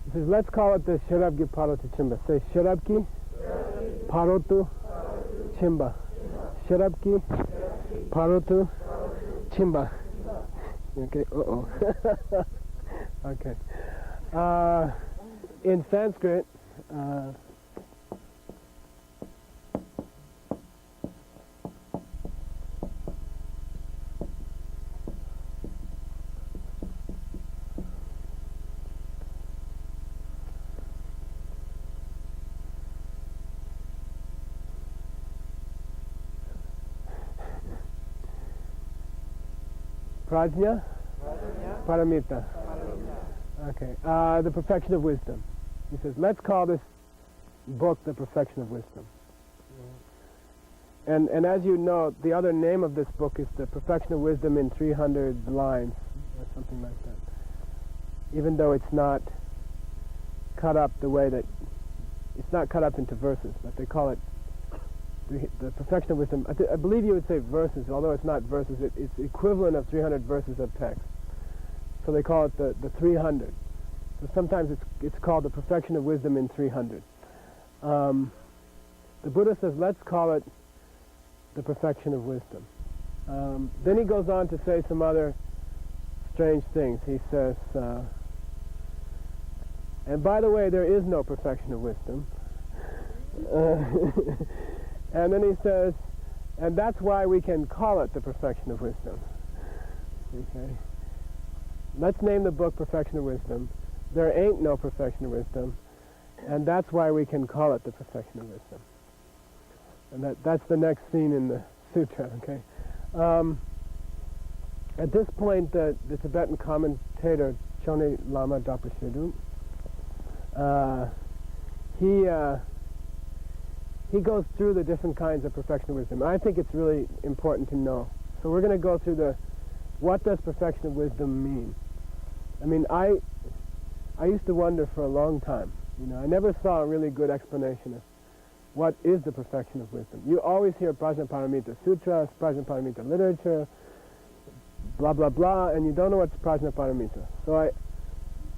It says, let's call it the Sharabgi Parotu Chimba. Say Sharabki Parotu Chimba. Sharabki Parotu Chimba. Okay, okay. In Sanskrit, Prajna? Paramita. Okay. The perfection of wisdom. He says, let's call this book the perfection of wisdom. And as you know, the other name of this book is the perfection of wisdom in 300 lines, or something like that. Even though it's not cut up the way that, it's not cut up into verses, but they call it the perfection of wisdom. I believe you would say verses, although it's not verses, it's equivalent of 300 verses of text. So they call it the 300. So sometimes it's called the perfection of wisdom in 300. The Buddha says, let's call it the perfection of wisdom. Then he goes on to say some other strange things. He says, and by the way, there is no perfection of wisdom. And then he says, and that's why we can call it the perfection of wisdom. Okay. Let's name the book Perfection of Wisdom. There ain't no perfection of wisdom, and that's why we can call it the perfection of wisdom. And that's the next scene in the sutra, okay? At this point, the Tibetan commentator, Chone Lama Dapashidu, he goes through the different kinds of perfection of wisdom. I think it's really important to know. So we're going to go through what does perfection of wisdom mean? I mean, I used to wonder for a long time. You know, I never saw a really good explanation of what is the perfection of wisdom. You always hear Prajnaparamita Sutras, Prajnaparamita literature, blah, blah, blah, and you don't know what's Prajnaparamita. So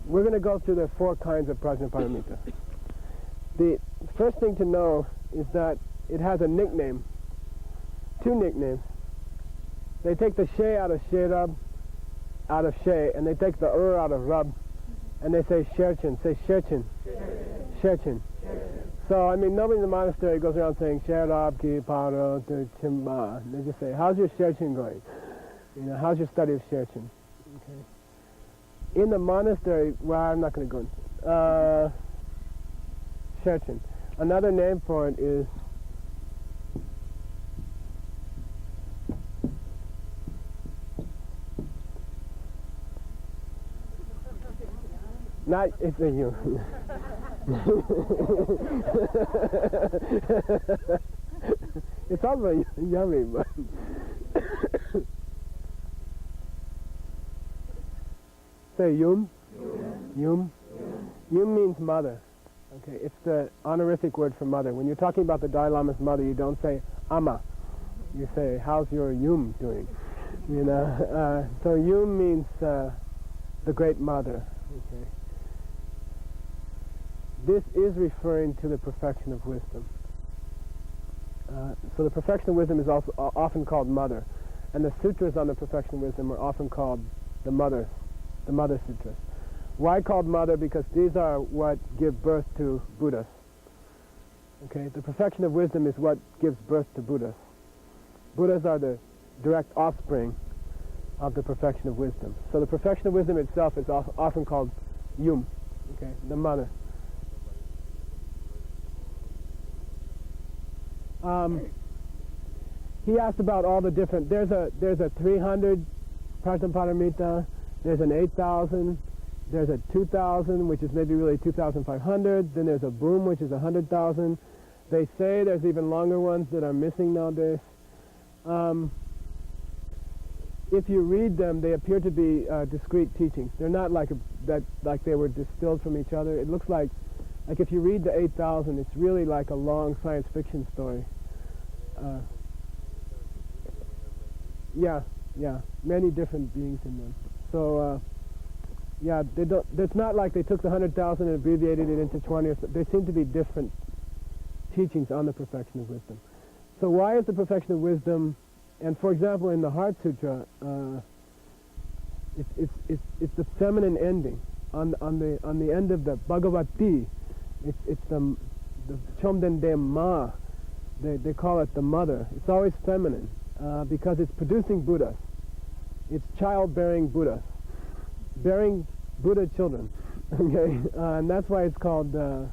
we're going to go through the 4 kinds of Prajnaparamita. The first thing to know is that it has a nickname, 2 nicknames. They take the she out of sherab, out of she, and they take the out of rub, and they say sherchin, say sherchin, sherchin. So, I mean, nobody in the monastery goes around saying sherab ki paro tu chimba. They just say, how's your sherchin going? You know, how's your study of sherchin? Okay. In the monastery, well, I'm not going to go into sherchin. Another name for it is not, it's a you. It's also yummy, but say yum. Yum. Yum means mother. Okay, it's the honorific word for mother. When you're talking about the Dalai Lama's mother, you don't say ama. You say, how's your yum doing? You know, so yum means the great mother. Okay. This is referring to the perfection of wisdom. So the perfection of wisdom is also often called mother, and the sutras on the perfection of wisdom are often called the mother sutras. Why called mother? Because these are what give birth to Buddhas. Okay, the perfection of wisdom is what gives birth to Buddhas. Buddhas are the direct offspring of the perfection of wisdom. So the perfection of wisdom itself is often called yum, okay, the mother. He asked about all the different. There's a 300 Prajnaparamita, there's an 8,000, there's a 2,000, which is maybe really 2,500, then there's a boom, which is 100,000. They say there's even longer ones that are missing nowadays. If you read them, they appear to be discrete teachings. They're not like like they were distilled from each other. It looks like if you read the 8,000, it's really like a long science fiction story. Yeah, many different beings in them. So, yeah, it's not like they took the 100,000 and abbreviated it into 20. They seem to be different teachings on the perfection of wisdom. So why is the perfection of wisdom? And for example, in the Heart Sutra, it's the feminine ending on the end of the Bhagavati. It's the Chomden de Ma. They call it the mother. It's always feminine because it's producing Buddhas. It's childbearing Buddhas, bearing Buddha children. Okay, and that's why it's called the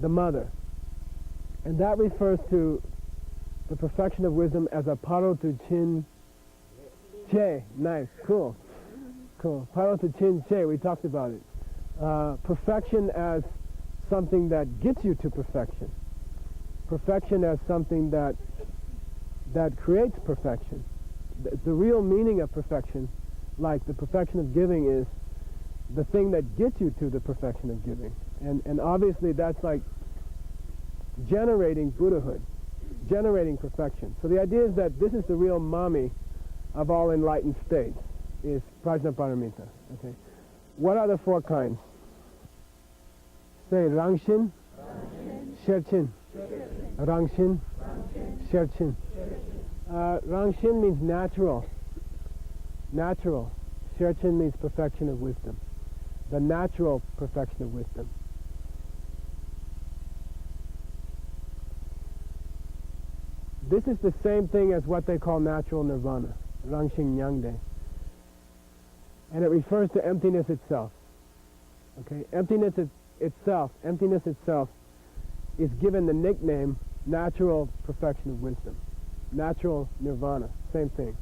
mother. And that refers to the perfection of wisdom as a paro tu chin che. Nice, cool. Paro tu chin che, we talked about it. Perfection as something that gets you to perfection. Perfection as something that creates perfection. The real meaning of perfection, like the perfection of giving, is the thing that gets you to the perfection of giving. And obviously that's like generating Buddhahood, generating perfection. So the idea is that this is the real mommy of all enlightened states, is Prajnaparamita. Okay. What are the four kinds? Say Rangshin, Sherchin. Rangshin, Sherchin. Rangshin means natural. Natural. Sherchin means perfection of wisdom. The natural perfection of wisdom. This is the same thing as what they call natural nirvana, Rangshin Nyangde. And it refers to emptiness itself. Okay? Emptiness itself is given the nickname natural perfection of wisdom. Natural nirvana, same thing.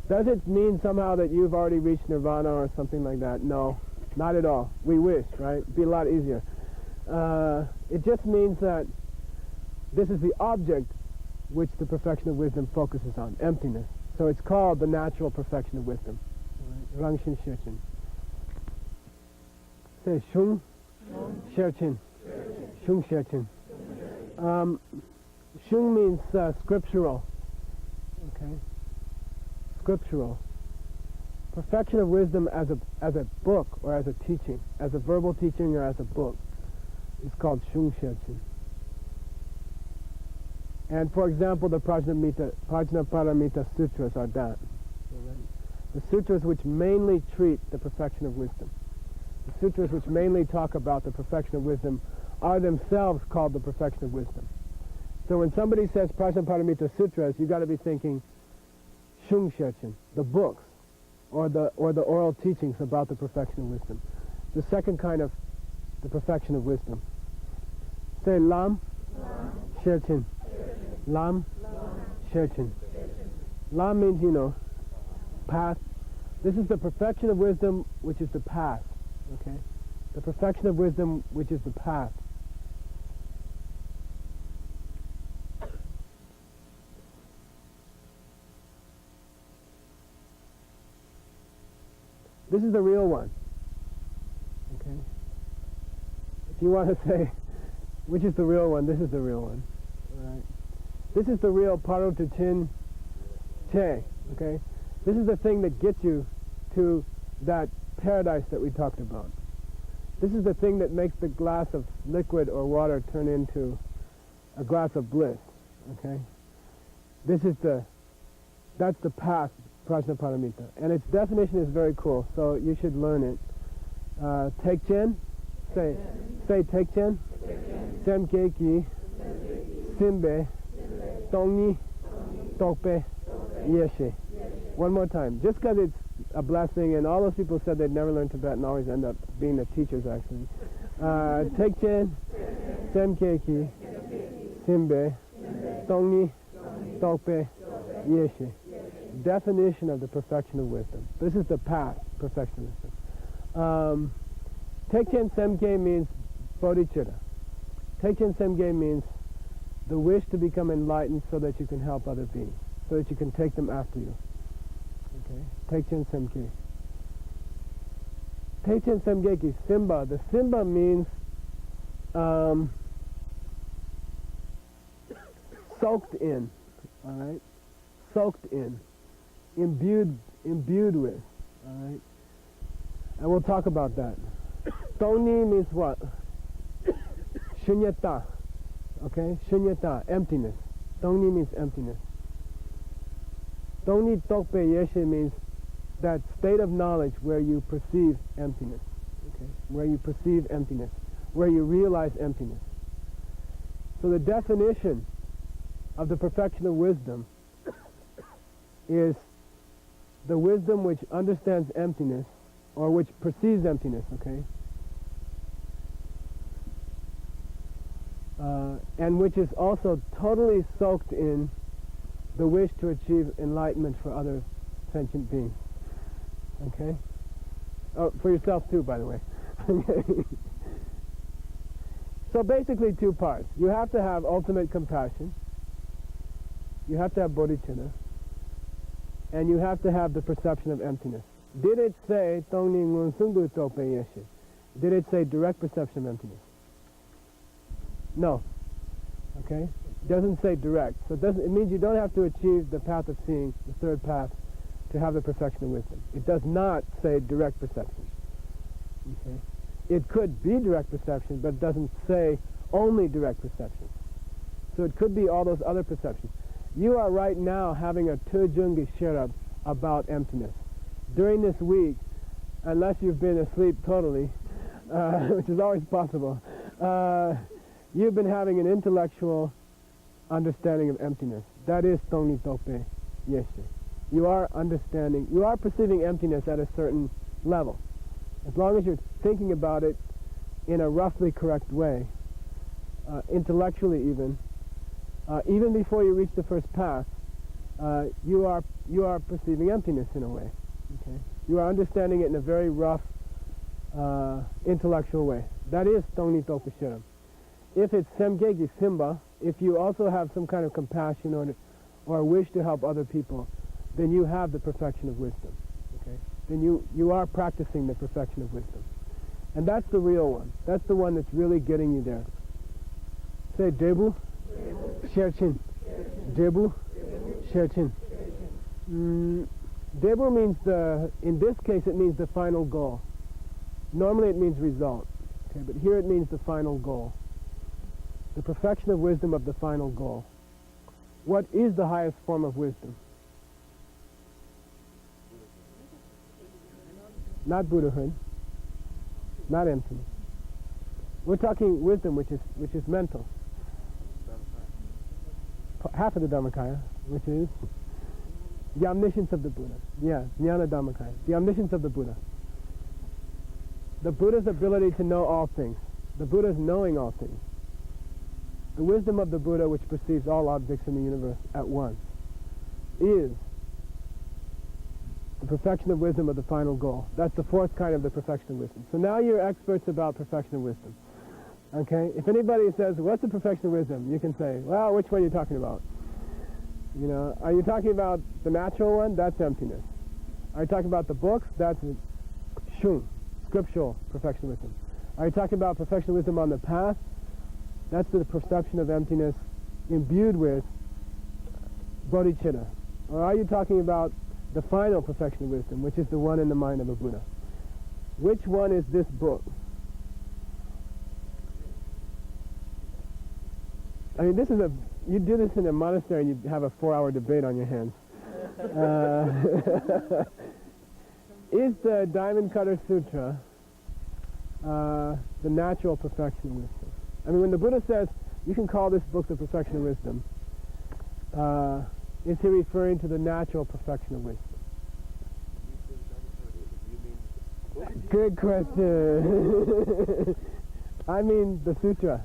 Does it mean somehow that you've already reached nirvana or something like that? No, not at all. We wish, right? It'd be a lot easier. It just means that this is the object which the perfection of wisdom focuses on, emptiness. So it's called the natural perfection of wisdom. Rangshin Sherchin. Say Shung Sherchin. Shung Sherchin. Shung means scriptural. Okay? Scriptural. Perfection of wisdom as a book or as a teaching, as a verbal teaching or as a book, is called Shung Sherchin. And for example, the Prajnaparamita Sutras are that. The sutras which mainly treat the perfection of wisdom. The sutras which mainly talk about the perfection of wisdom are themselves called the perfection of wisdom. So when somebody says Prajnaparamita Sutras, you've got to be thinking Shung Sherchin, the books, or the oral teachings about the perfection of wisdom. The second kind of the perfection of wisdom. Say Lam Sherchin. Lam Sherchin. Lam means, path. This is the perfection of wisdom, which is the path. Okay? The perfection of wisdom, which is the path. This is the real one. Okay? If you want to say, which is the real one, this is the real one. All right? This is the real paro tu chin che. Okay? This is the thing that gets you to that paradise that we talked about. This is the thing that makes the glass of liquid or water turn into a glass of bliss. Okay? That's the path, Prajnaparamita. And its definition is very cool, so you should learn it. Tekchen, say Tekchen. Semkeki, Simbe, Tongi, Tokpe, Yeshe. One more time, just because it's a blessing, and all those people said they'd never learn Tibetan, always end up being the teachers actually. Tekchen, Semkeki, Simbe, Tongi, Tokpe, Yeshe. definition of the perfection of wisdom. This is the path, perfection of wisdom. Tekchen Semke means bodhicitta. Tekchen Semke means the wish to become enlightened so that you can help other beings, so that you can take them after you. Okay? Tekchen Semke. Tekchen Semke ki Simba. The Simba means soaked in. All right? Soaked in. Imbued with. All right? And we'll talk about that. Toni means what? Shunyata. Okay? Shunyata, emptiness. Toni means emptiness. Toni tokpe yeshe means that state of knowledge where you perceive emptiness. Okay? Where you perceive emptiness. Where you realize emptiness. So the definition of the perfection of wisdom is the wisdom which understands emptiness, or which perceives emptiness, okay? And which is also totally soaked in the wish to achieve enlightenment for other sentient beings. Okay? Oh, for yourself too, by the way. So basically two parts. You have to have ultimate compassion. You have to have bodhicitta. And you have to have the perception of emptiness. Did it say Tongni Ngun Sungu Tope Yeshe? Did it say direct perception of emptiness? No. Okay? It doesn't say direct. So it means you don't have to achieve the path of seeing, the third path, to have the perfection of wisdom. It does not say direct perception. Okay? It could be direct perception, but it doesn't say only direct perception. So it could be all those other perceptions. You are right now having a tujungi shirab about emptiness. During this week, unless you've been asleep totally, which is always possible, you've been having an intellectual understanding of emptiness. That is Tongni Tope Yeshe. You are understanding, you are perceiving emptiness at a certain level. As long as you're thinking about it in a roughly correct way, intellectually even before you reach the first path, you are perceiving emptiness in a way. Okay? You are understanding it in a very rough, intellectual way. That is Tongni Tope Shiram. If it's Semgegi Simba, if you also have some kind of compassion or a wish to help other people, then you have the perfection of wisdom. Okay? Then you are practicing the perfection of wisdom. And that's the real one. That's the one that's really getting you there. Say Debu, Sherchin. Debu, Sherchin. Debu means in this case it means the final goal. Normally it means result. Okay, but here it means the final goal. The perfection of wisdom of the final goal. What is the highest form of wisdom? Not Buddhahood, not emptiness. We're talking wisdom which is mental. Half of the Dhammakaya, which is the omniscience of the Buddha. Yeah, Jnana Dhammakaya. The omniscience of the Buddha. The Buddha's ability to know all things. The Buddha's knowing all things. The wisdom of the Buddha, which perceives all objects in the universe at once, is the perfection of wisdom of the final goal. That's the fourth kind of the perfection of wisdom. So now you're experts about perfection of wisdom. Okay? If anybody says, what's the perfection of wisdom? You can say, well, which one are you talking about? You know, are you talking about the natural one? That's emptiness. Are you talking about the books? That's shun, scriptural perfection of wisdom. Are you talking about perfection of wisdom on the path? That's the perception of emptiness imbued with bodhicitta. Or are you talking about the final perfection of wisdom, which is the one in the mind of a Buddha? Which one is this book? I mean, you do this in a monastery and you'd have a 4-hour debate on your hands. Is the DiamondCutterSutra the natural perfection of wisdom? I mean, when the Buddha says, you can call this book the perfection of wisdom, is he referring to the natural perfection of wisdom? Good question. I mean the sutra.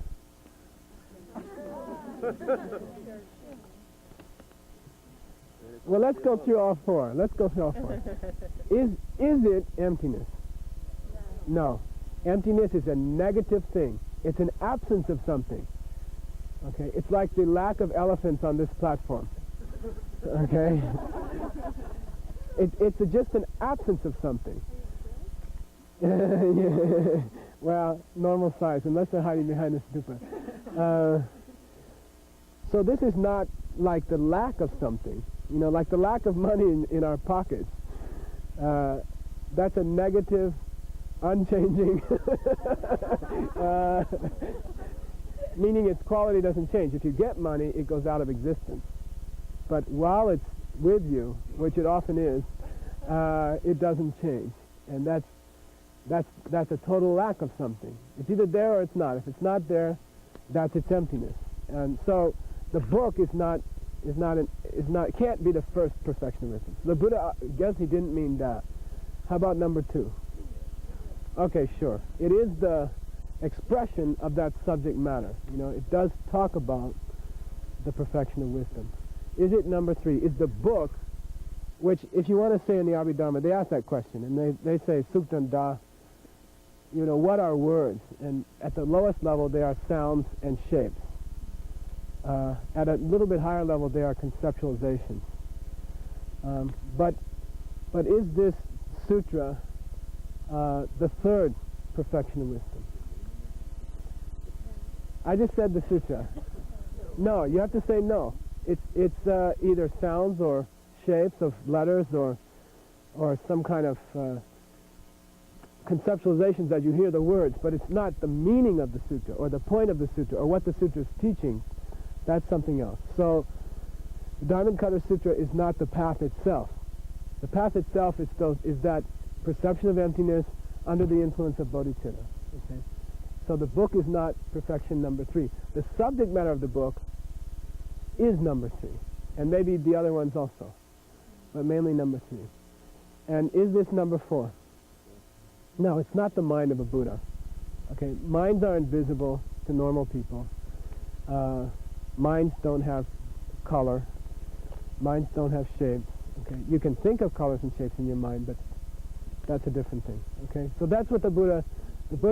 Well, let's go through all four. Let's go through all four. Is it emptiness? No. Emptiness is a negative thing. It's an absence of something. Okay? It's like the lack of elephants on this platform. Okay? It's just an absence of something. Well, normal size, unless they're hiding behind a stupa. So this is not like the lack of something. You know, like the lack of money in our pockets. That's a negative, unchanging, meaning its quality doesn't change. If you get money, it goes out of existence. But while it's with you, which it often is, it doesn't change. And that's a total lack of something. It's either there or it's not. If it's not there, that's its emptiness. And so the book can't be the first perfection of wisdom. The Buddha, I guess he didn't mean that. How about number 2? Okay, sure. It is the expression of that subject matter. You know, it does talk about the perfection of wisdom. Is it number 3? Is the book, which if you want to say in the Abhidharma, they ask that question, and they say, Suktanda, you know, what are words? And at the lowest level, they are sounds and shapes. At a little bit higher level, they are conceptualizations. But is this sutra the third perfection of wisdom? I just said the sutra. No, you have to say no. It's either sounds or shapes of letters or some kind of conceptualizations as you hear the words, but it's not the meaning of the sutra or the point of the sutra or what the sutra is teaching. That's something else. So the DiamondCutterSutra is not the path itself. The path itself is that perception of emptiness under the influence of bodhicitta. Okay? So the book is not perfection number 3. The subject matter of the book is number 3, and maybe the other ones also, but mainly number 3. And is this number 4? No, it's not the mind of a Buddha. Okay, minds are invisible to normal people. Minds don't have color. Minds don't have shapes. Okay, you can think of colors and shapes in your mind, but that's a different thing. Okay, so that's what the Buddha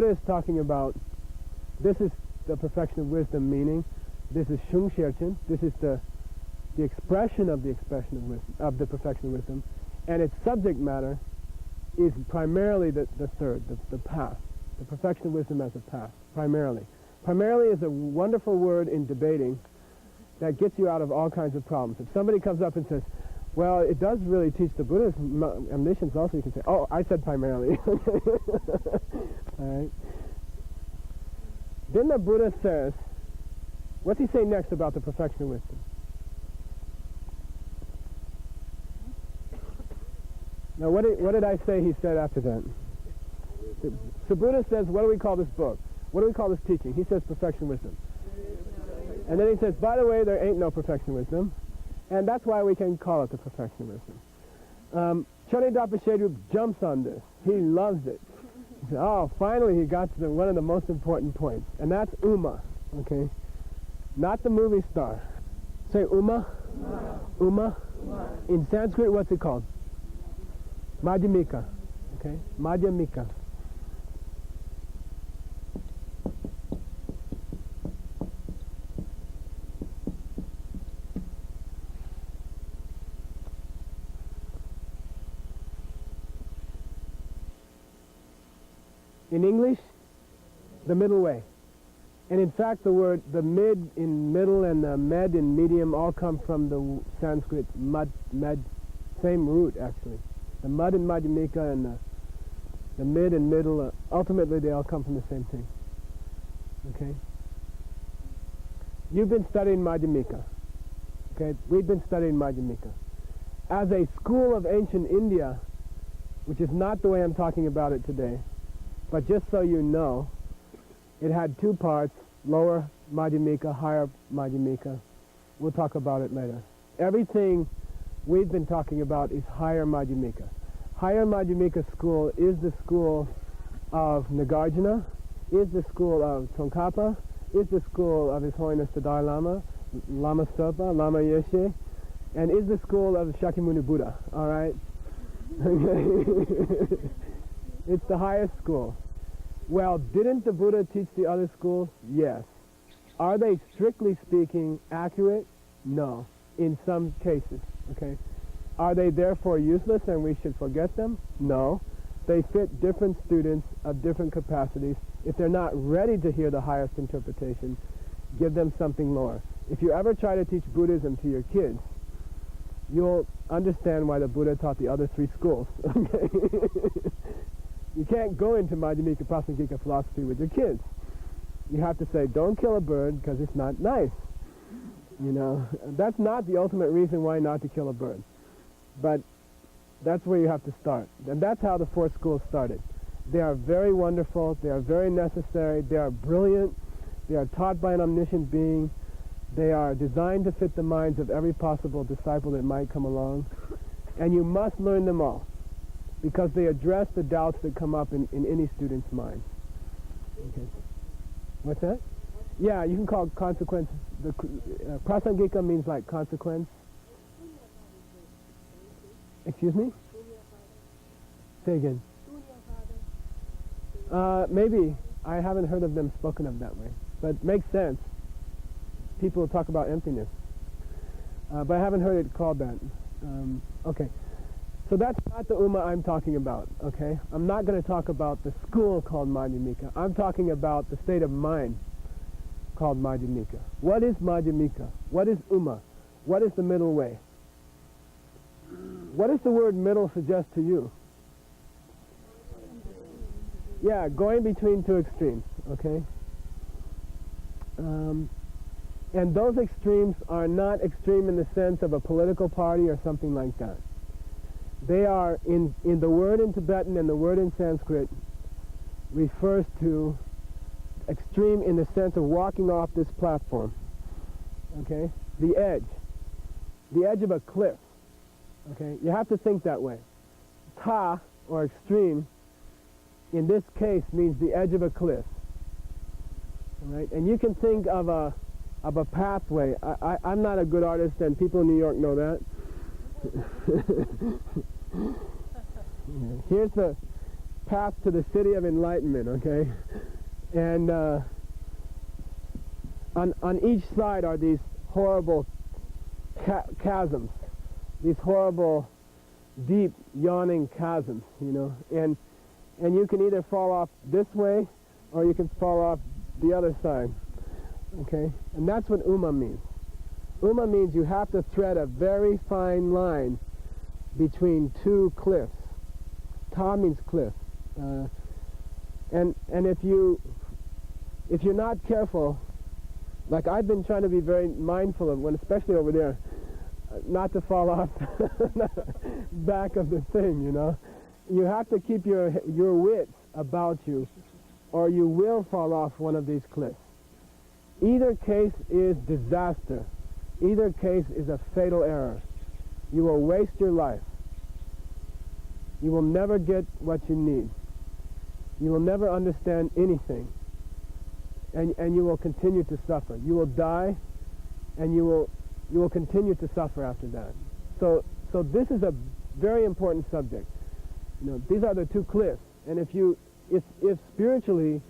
is talking about. This is the perfection of wisdom, meaning this is Shung Sherchen. This is the expression of the expression of wisdom, of the perfection of wisdom, and its subject matter is primarily the third, the path, the perfection of wisdom as a path, primarily. Primarily is a wonderful word in debating that gets you out of all kinds of problems. If somebody comes up and says, well, it does really teach the Buddha's omniscience also, you can say, oh, I said primarily. All right. Then the Buddha says, what's he say next about the perfection of wisdom? Now, what did I say he said after that? So Buddha says, what do we call this book? What do we call this teaching? He says perfection of wisdom. And then he says, by the way, there ain't no perfection of wisdom, and that's why we can call it the perfection of wisdom. Chonedapa Shedrup jumps on this. He loves it. He says, oh, finally he got to one of the most important points, and that's Uma, okay? Not the movie star. Say Uma. Uma. In Sanskrit, what's it called? Madhyamika. Okay? Madhyamika. In English, the middle way. And in fact, the mid in middle and the med in medium all come from the Sanskrit med, same root actually. The mud in Madhyamika and the mid and middle, ultimately they all come from the same thing. Okay? You've been studying Madhyamika. Okay? We've been studying Madhyamika. As a school of ancient India, which is not the way I'm talking about it today, but just so you know, it had 2 parts, lower Madhyamika, higher Madhyamika. We'll talk about it later. Everything we've been talking about is higher Madhyamika. Higher Madhyamika school is the school of Nagarjuna, is the school of Tsongkhapa, is the school of His Holiness the Dalai Lama, Lama Sopa, Lama Yeshe, and is the school of Shakyamuni Buddha, all right? It's the highest school. Well, didn't the Buddha teach the other schools? Yes. Are they, strictly speaking, accurate? No, in some cases, okay? Are they therefore useless and we should forget them? No. They fit different students of different capacities. If they're not ready to hear the highest interpretation, give them something lower. If you ever try to teach Buddhism to your kids, you'll understand why the Buddha taught the other three schools. Okay? You can't go into Madhyamika Prasangika philosophy with your kids. You have to say, don't kill a bird because it's not nice. You know, that's not the ultimate reason why not to kill a bird. But that's where you have to start. And that's how the four schools started. They are very wonderful. They are very necessary. They are brilliant. They are taught by an omniscient being. They are designed to fit the minds of every possible disciple that might come along. And you must learn them all, because they address the doubts that come up in any student's mind. Okay. What's that? Yeah, you can call consequence. Prasangika means like consequence. Excuse me? Say again. Maybe. I haven't heard of them spoken of that way. But makes sense. People talk about emptiness. But I haven't heard it called that. Okay. So that's not the Uma I'm talking about, okay? I'm not going to talk about the school called Madhyamika. I'm talking about the state of mind called Madhyamika. What is Madhyamika? What is Uma? What is the middle way? What does the word middle suggest to you? Yeah, going between two extremes, okay? And those extremes are not extreme in the sense of a political party or something like that. They are, in the word in Tibetan and the word in Sanskrit, refers to extreme in the sense of walking off this platform, okay? The edge of a cliff, okay? You have to think that way. Ta, or extreme, in this case means the edge of a cliff, all right? And you can think of a pathway. I'm not a good artist, and people in New York know that. Here's the path to the city of enlightenment, okay? And on each side are these horrible chasms, these horrible, deep, yawning chasms, you know? And you can either fall off this way or you can fall off the other side, okay? And that's what Uma means. Uma means you have to thread a very fine line between two cliffs. Ta means cliff. And if you're not careful, like I've been trying to be very mindful of, when especially over there, not to fall off the back of the thing, you know. You have to keep your wits about you, or you will fall off one of these cliffs. Either case is disaster. Either case is a fatal error. You will waste your life. You will never get what you need. You will never understand anything. And you will continue to suffer. You will die, and you will continue to suffer after that. So this is a very important subject. You know, these are the two cliffs. And if spiritually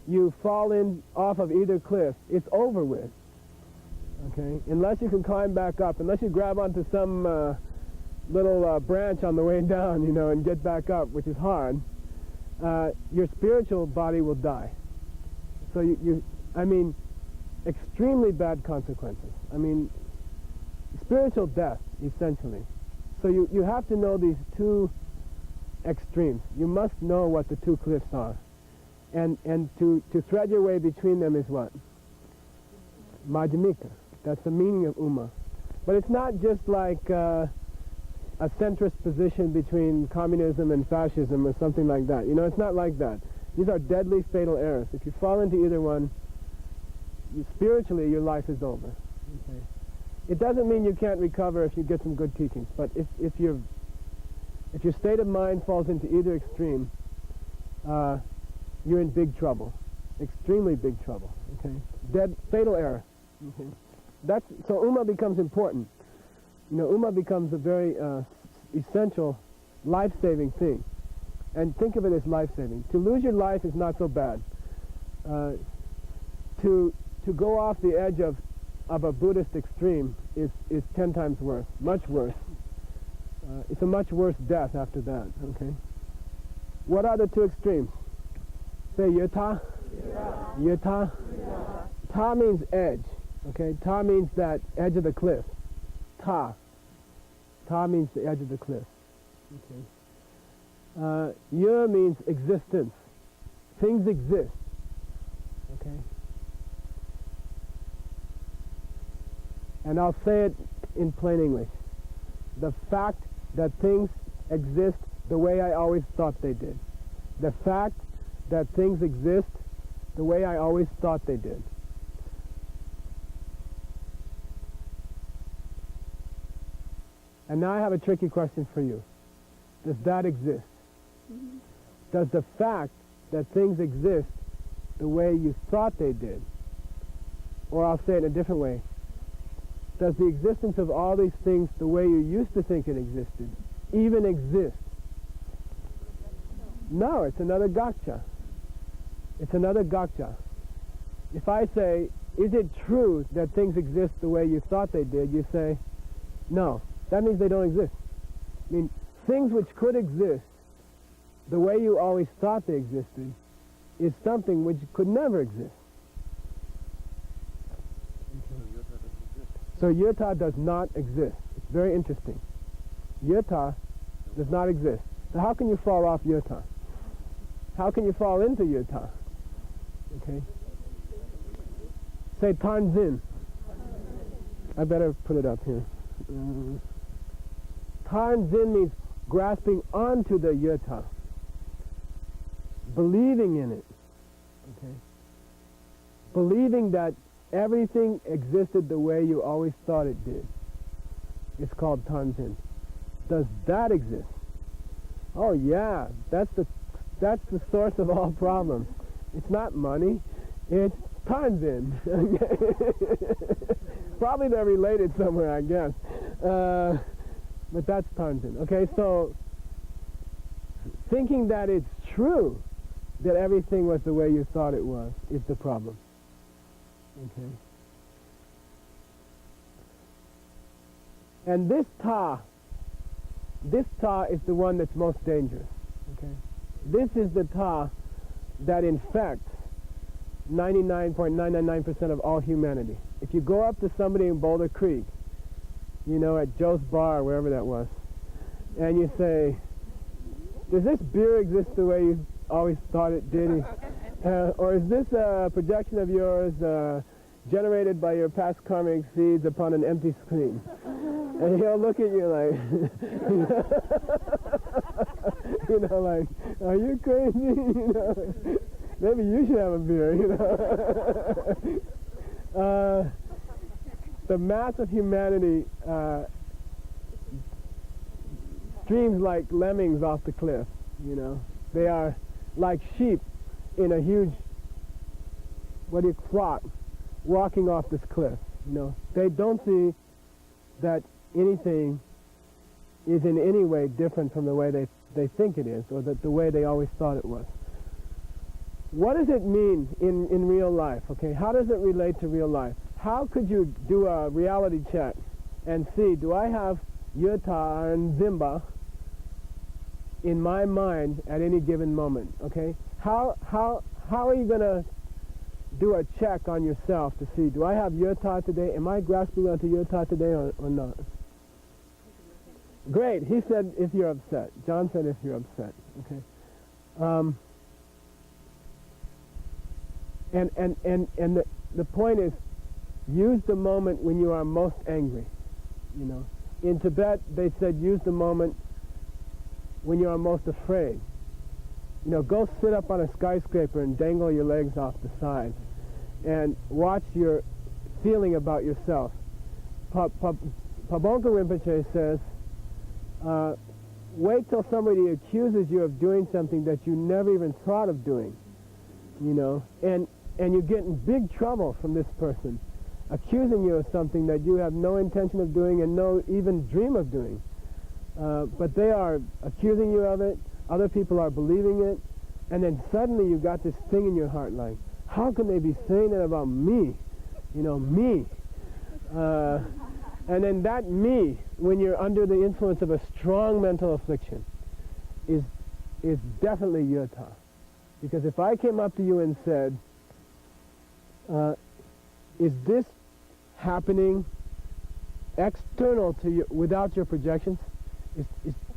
you fall in off of either cliff, it's over with. Okay, unless you can climb back up, unless you grab onto some little branch on the way down, you know, and get back up, which is hard, your spiritual body will die. So I mean, extremely bad consequences. I mean, spiritual death, essentially. So you have to know these two extremes. You must know what the two cliffs are. And to thread your way between them is what? Madhyamika. That's the meaning of Uma. But it's not just like a centrist position between communism and fascism or something like that. You know, it's not like that. These are deadly, fatal errors. If you fall into either one, spiritually your life is over. Okay? It doesn't mean you can't recover if you get some good teachings, but if your state of mind falls into either extreme, you're in big trouble, extremely big trouble. Okay, fatal error. Okay, so Uma becomes important. Uma becomes a very essential, life-saving thing. And think of it as life-saving. To lose your life is not so bad. To go off the edge of a Buddhist extreme is 10 times worse, much worse. It's a much worse death after that, okay? What are the two extremes? Say yata. Yata. Ta means edge, okay? Ta means that edge of the cliff. Ta. Ta means the edge of the cliff, okay? Ya means existence. Things exist, okay? And I'll say it in plain English. The fact that things exist the way I always thought they did. The fact that things exist the way I always thought they did. And now I have a tricky question for you. Does that exist? Mm-hmm. Does the fact that things exist the way you thought they did, or I'll say it in a different way, does the existence of all these things the way you used to think it existed even exist? No, it's another gotcha. It's another gotcha. If I say, is it true that things exist the way you thought they did, you say, no. That means they don't exist. I mean, things which could exist the way you always thought they existed is something which could never exist. So yata does not exist. It's very interesting. Yata does not exist. So how can you fall off yata? How can you fall into yata? Okay. Say tanzin. I better put it up here. Tanzin means grasping onto the yata, believing in it. Okay. Believing that everything existed the way you always thought it did. It's called tanzin. Does that exist? Oh yeah, that's the source of all problems. It's not money, it's tanzin. Probably they're related somewhere, I guess. But that's tanzin. Okay, so thinking that it's true that everything was the way you thought it was is the problem. Okay. And this ta is the one that's most dangerous. Okay. This is the ta that infects 99.999% of all humanity. If you go up to somebody in Boulder Creek, at Joe's Bar, wherever that was, and you say, does this beer exist the way you always thought it did? Or is this a projection of yours generated by your past karmic seeds upon an empty screen? And he'll look at you like, like, are you crazy? Maybe you should have a beer, The mass of humanity streams like lemmings off the cliff, They are like sheep in a huge, flock, walking off this cliff, They don't see that anything is in any way different from the way they think it is, or the way they always thought it was. What does it mean in real life, okay? How does it relate to real life? How could you do a reality check and see, do I have yata and zimba in my mind at any given moment, okay? How are you going to do a check on yourself to see, do I have yata today? Am I grasping onto yata today or not? Great. He said if you're upset. John said if you're upset. Okay. And the point is, use the moment when you are most angry. In Tibet they said use the moment when you are most afraid. Go sit up on a skyscraper and dangle your legs off the side and watch your feeling about yourself. Pabonka Rinpoche says, wait till somebody accuses you of doing something that you never even thought of doing, and you get in big trouble from this person. accusing you of something that you have no intention of doing and no even dream of doing. But they are accusing you of it, other people are believing it, and then suddenly you got this thing in your heart like, how can they be saying that about me? You know, me. And then that me, when you're under the influence of a strong mental affliction, is definitely yata. Because if I came up to you and said, is this happening external to you without your projections?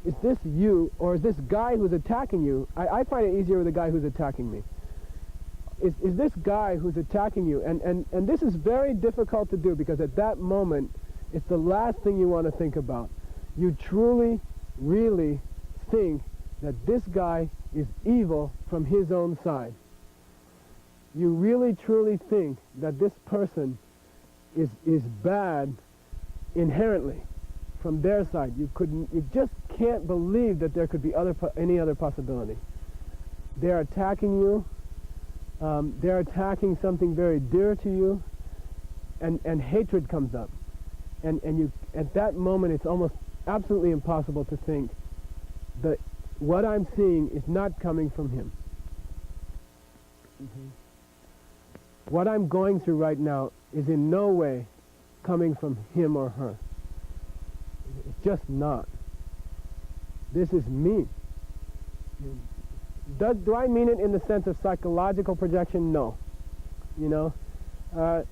Is this you, or is this guy who's attacking you? I find it easier with the guy who's attacking me. Is this guy who's attacking you? And this is very difficult to do, because at that moment, it's the last thing you want to think about. You truly, really think that this guy is evil from his own side. You really, truly think that this person is bad inherently from their side. You just can't believe that there could be any other possibility. They're attacking you. They're attacking something very dear to you, and hatred comes up. And you, at that moment, it's almost absolutely impossible to think that what I'm seeing is not coming from him. What I'm going through right now is in no way coming from him or her. It's just not. This is me. Do I mean it in the sense of psychological projection? No. You know,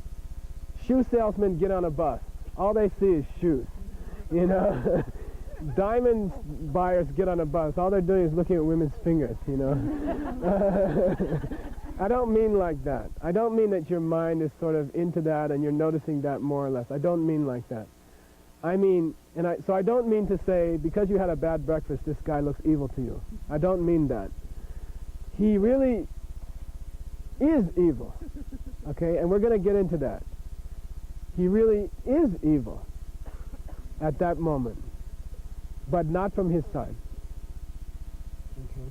shoe salesmen get on a bus. All they see is shoes. You know, diamond buyers get on a bus. All they're doing is looking at women's fingers. You know. I don't mean like that. I don't mean that your mind is sort of into that and you're noticing that more or less. I don't mean like that. I mean, so I don't mean to say, because you had a bad breakfast, this guy looks evil to you. I don't mean that. He really is evil, okay? And we're going to get into that. He really is evil at that moment, but not from his side. Okay?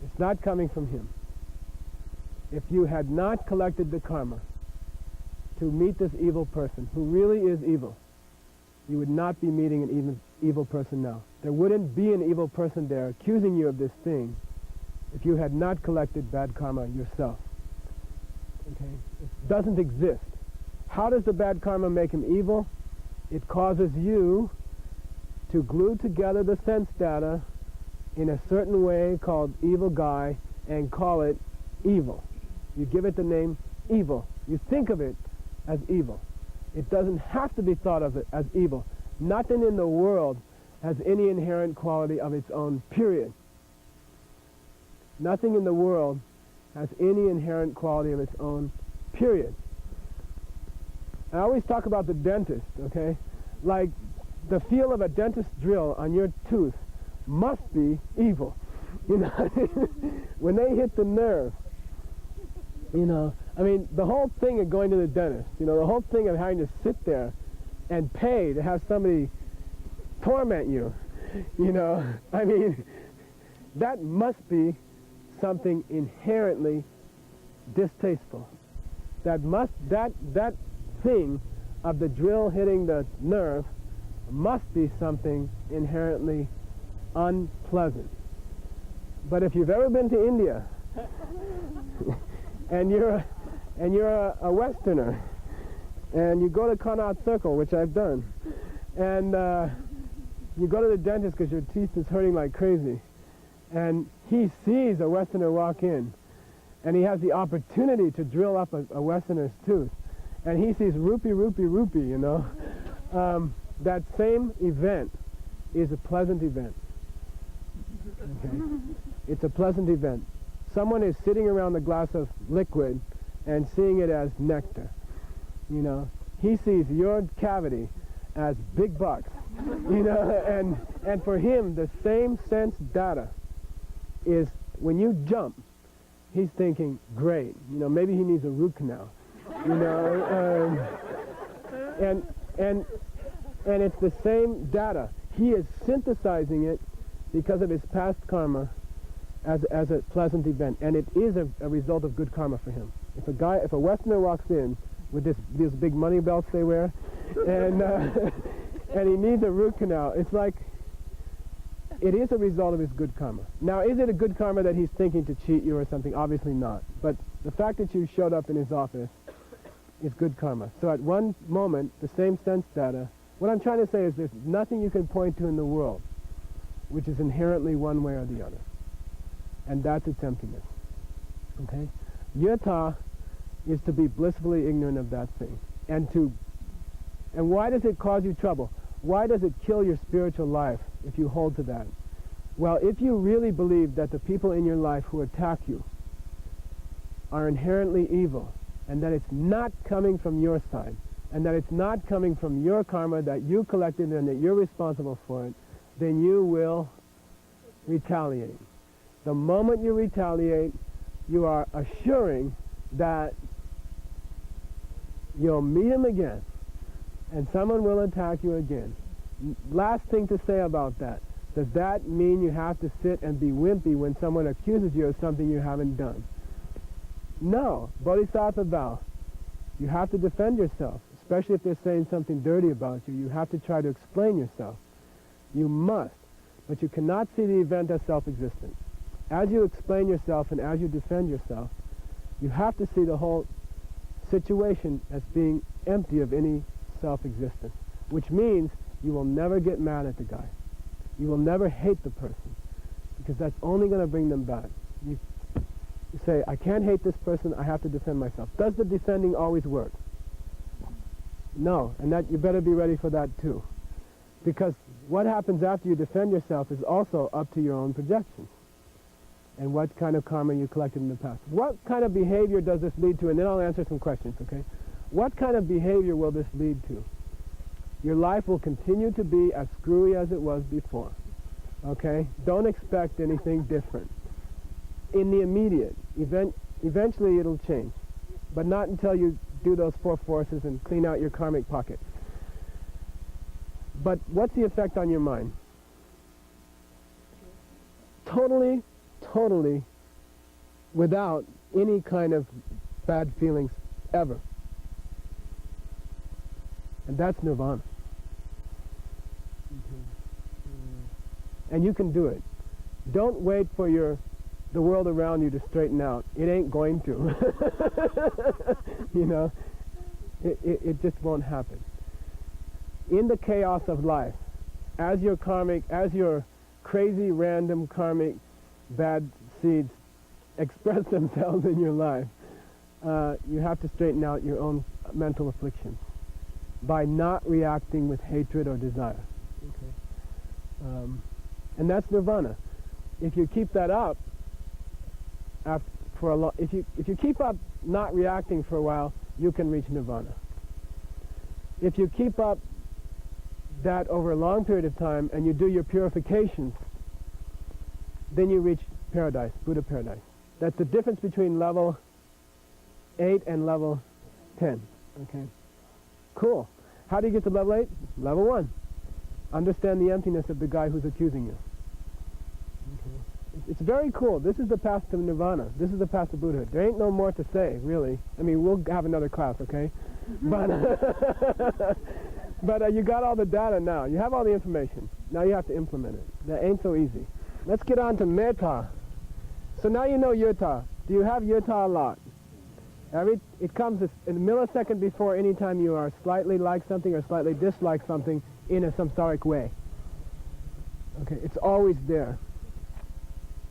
It's not coming from him. If you had not collected the karma to meet this evil person, who really is evil, you would not be meeting an evil person now. There wouldn't be an evil person there accusing you of this thing if you had not collected bad karma yourself. Okay? It doesn't exist. How does the bad karma make him evil? It causes you to glue together the sense data in a certain way called evil guy and call it evil. You give it the name evil. You think of it as evil. It doesn't have to be thought of it as evil. Nothing in the world has any inherent quality of its own, period. Nothing in the world has any inherent quality of its own, period. I always talk about the dentist, okay? Like, the feel of a dentist drill on your tooth must be evil. You know, when they hit the nerve, you know, I mean, the whole thing of going to the dentist, you know, the whole thing of having to sit there and pay to have somebody torment you, you know, I mean, that must be something inherently distasteful. That thing of the drill hitting the nerve must be something inherently unpleasant. But if you've ever been to India and you're a Westerner and you go to Connaught Circle, which I've done, and you go to the dentist because your teeth is hurting like crazy, and he sees a Westerner walk in, and he has the opportunity to drill up a Westerner's tooth, and he sees rupee, rupee, rupee, you know, that same event is a pleasant event. Okay? It's a pleasant event. Someone is sitting around a glass of liquid and seeing it as nectar. You know, he sees your cavity as big bucks. You know, and for him, the same sense data is when you jump, he's thinking, great, you know, maybe he needs a root canal. You know, and it's the same data. He is synthesizing it because of his past karma as a pleasant event, and it is a result of good karma for him. If a Westerner walks in with these big money belts they wear, and and he needs a root canal. It's like, it is a result of his good karma. Now, is it a good karma that he's thinking to cheat you or something? Obviously not. But the fact that you showed up in his office is good karma. So at one moment, the same sense data, what I'm trying to say is there's nothing you can point to in the world which is inherently one way or the other. And that's its emptiness. Okay? Yata is to be blissfully ignorant of that thing. And why does it cause you trouble? Why does it kill your spiritual life if you hold to that? Well, if you really believe that the people in your life who attack you are inherently evil, and that it's not coming from your side, and that it's not coming from your karma that you collected and that you're responsible for it, then you will retaliate. The moment you retaliate, you are assuring that you'll meet him again, and someone will attack you again. Last thing to say about that. Does that mean you have to sit and be wimpy when someone accuses you of something you haven't done? No. Bodhisattva vow. You have to defend yourself, especially if they're saying something dirty about you. You have to try to explain yourself. You must. But you cannot see the event as self-existent. As you explain yourself and as you defend yourself, you have to see the whole situation as being empty of any self-existence, which means you will never get mad at the guy. You will never hate the person, because that's only going to bring them back. You say, I can't hate this person, I have to defend myself. Does the defending always work? No, and that you better be ready for that too. Because what happens after you defend yourself is also up to your own projections and what kind of karma you collected in the past. What kind of behavior does this lead to? And then I'll answer some questions, okay? What kind of behavior will this lead to? Your life will continue to be as screwy as it was before, okay? Don't expect anything different. In the immediate, eventually it'll change, but not until you do those 4 forces and clean out your karmic pocket. But what's the effect on your mind? Totally without any kind of bad feelings ever. And that's nirvana. And you can do it. Don't wait for the world around you to straighten out. It ain't going to. You know, it just won't happen. In the chaos of life, as your crazy, random karmic bad seeds express themselves in your life, you have to straighten out your own mental afflictions by not reacting with hatred or desire. Okay? And that's nirvana. If you keep that up, if you keep up not reacting for a while, you can reach nirvana. If you keep up that over a long period of time and you do your purifications, then you reach paradise, Buddha paradise. That's the difference between level 8 and level 10. Okay. Cool. How do you get to level 8? Level 1. Understand the emptiness of the guy who's accusing you. Okay. It's very cool. This is the path to nirvana. This is the path to Buddhahood. There ain't no more to say, really. I mean, we'll have another class, okay? But you got all the data now. You have all the information. Now you have to implement it. That ain't so easy. Let's get on to metta. So now you know yata. Do you have yata a lot? It comes a millisecond before any time you are slightly like something or slightly dislike something in a samsaric way. Okay, it's always there.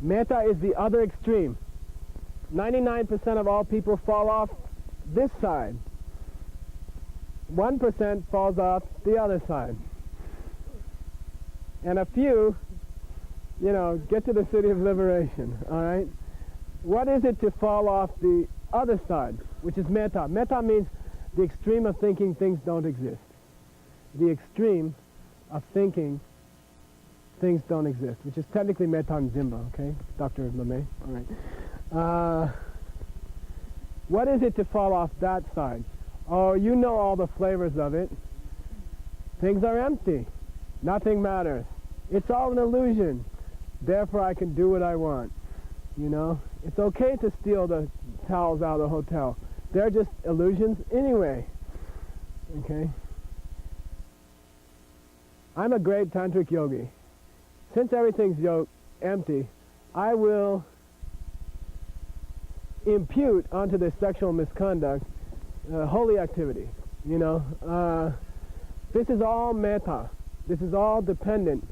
Metta is the other extreme. 99% of all people fall off this side. 1% falls off the other side. And a few, get to the city of liberation, all right? What is it to fall off the other side, which is metta? Metta means the extreme of thinking things don't exist. The extreme of thinking things don't exist, which is technically metta and zimba, okay? Dr. LeMay, all right. What is it to fall off that side? Oh, you know all the flavors of it. Things are empty. Nothing matters. It's all an illusion. Therefore, I can do what I want. It's okay to steal the towels out of the hotel. They're just illusions anyway. Okay? I'm a great tantric yogi. Since everything's empty, I will impute onto this sexual misconduct holy activity. You know, this is all metta. This is all dependent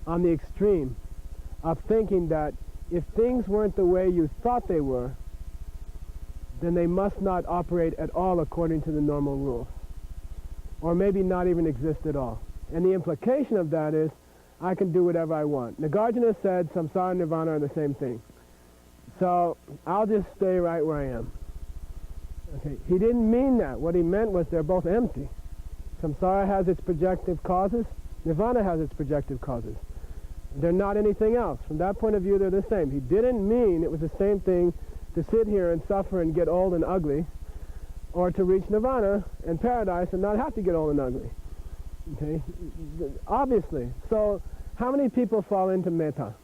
on the extreme of thinking that if things weren't the way you thought they were, then they must not operate at all according to the normal rules, or maybe not even exist at all. And the implication of that is, I can do whatever I want. Nagarjuna said samsara and nirvana are the same thing. So I'll just stay right where I am. Okay. He didn't mean that. What he meant was they're both empty. Samsara has its projective causes. Nirvana has its projective causes. They're not anything else. From that point of view, they're the same. He didn't mean it was the same thing to sit here and suffer and get old and ugly, or to reach nirvana and paradise and not have to get old and ugly. Okay? Obviously. So how many people fall into metta?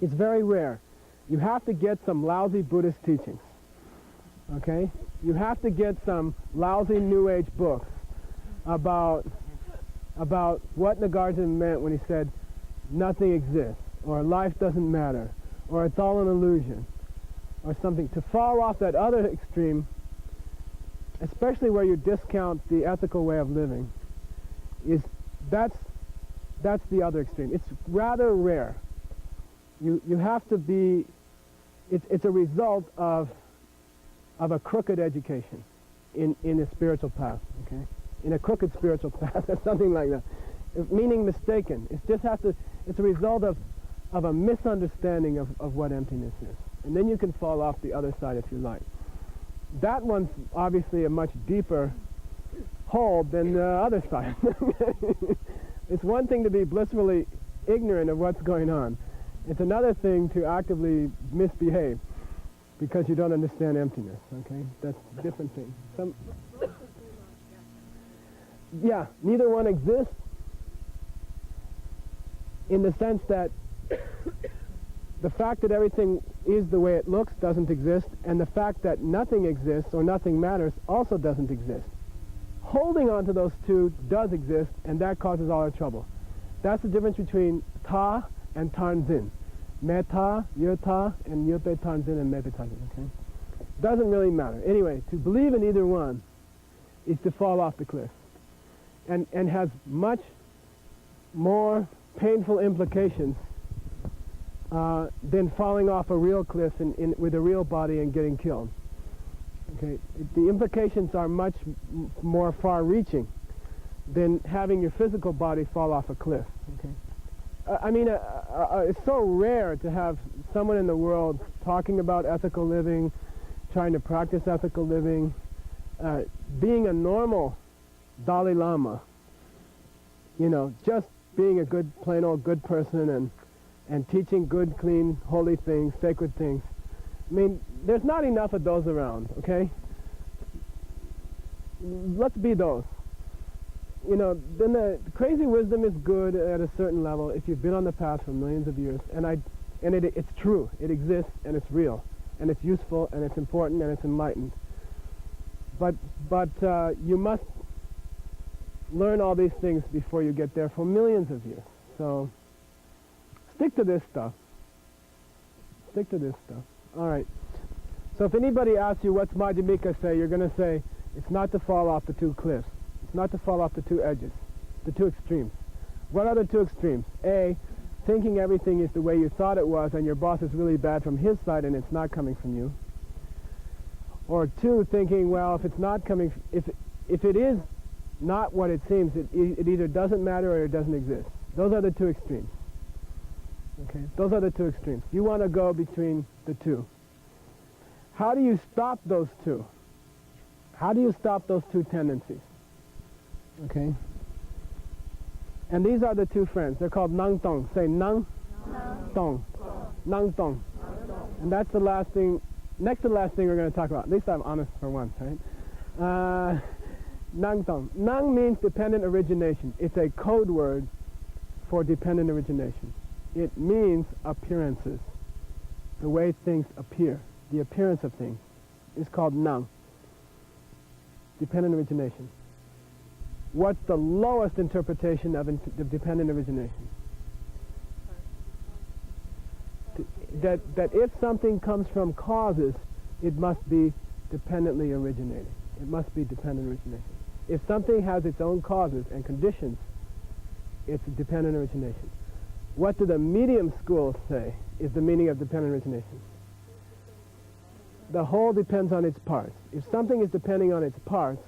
It's very rare. You have to get some lousy Buddhist teachings. Okay? You have to get some lousy New Age books about what Nagarjuna meant when he said nothing exists, or life doesn't matter, or it's all an illusion, or something. To fall off that other extreme, especially where you discount the ethical way of living, that's the other extreme. It's rather rare. You have to be. It's a result of a crooked education in a spiritual path. Okay, in a crooked spiritual path, or something like that. Meaning mistaken. It's a result of a misunderstanding of what emptiness is. And then you can fall off the other side if you like. That one's obviously a much deeper hole than the other side. It's one thing to be blissfully ignorant of what's going on. It's another thing to actively misbehave because you don't understand emptiness. Okay, that's a different thing. Yeah, neither one exists in the sense that the fact that everything is the way it looks doesn't exist, and the fact that nothing exists or nothing matters also doesn't exist. Holding on to those two does exist, and that causes all our trouble. That's the difference between ta and tanzin. Metta, yuta, and yupe tanzin and mepe tanzin. Okay? Doesn't really matter. Anyway, to believe in either one is to fall off the cliff, and has much more painful implications than falling off a real cliff with a real body and getting killed. Okay, the implications are much more far-reaching than having your physical body fall off a cliff. Okay, I mean, it's so rare to have someone in the world talking about ethical living, trying to practice ethical living, being a normal Dalai Lama. You know, just being a good, plain old good person and teaching good, clean, holy things, sacred things. I mean, there's not enough of those around, okay? Let's be those. You know, then the crazy wisdom is good at a certain level if you've been on the path for millions of years. And it's true. It exists, and it's real, and it's useful, and it's important, and it's enlightened. But you must learn all these things before you get there for millions of years. So stick to this stuff. Stick to this stuff. All right. So if anybody asks you what's Madhyamika say, you're going to say it's not to fall off the two cliffs. It's not to fall off the two edges, the two extremes. What are the two extremes? A, thinking everything is the way you thought it was and your boss is really bad from his side and it's not coming from you. Or two, thinking, well, if it's not coming, if it is not what it seems, it either doesn't matter or it doesn't exist. Those are the two extremes. Okay, those are the two extremes. You want to go between the two. How do you stop those two? How do you stop those two tendencies? Okay? And these are the two friends. They're called Nang Tong. Say Nang Tong. Nang Tong. And that's the last thing, next to the last thing we're going to talk about. At least I'm honest for once, right? Nang Tong. Nang means dependent origination. It's a code word for dependent origination. It means appearances. The way things appear. The appearance of things is called Nang. dependent origination? What's the lowest interpretation of dependent origination? That if something comes from causes, it must be dependently originated. It must be dependent origination. If something has its own causes and conditions, it's dependent origination. What do the medium schools say is the meaning of dependent origination? The whole depends on its parts. If something is depending on its parts,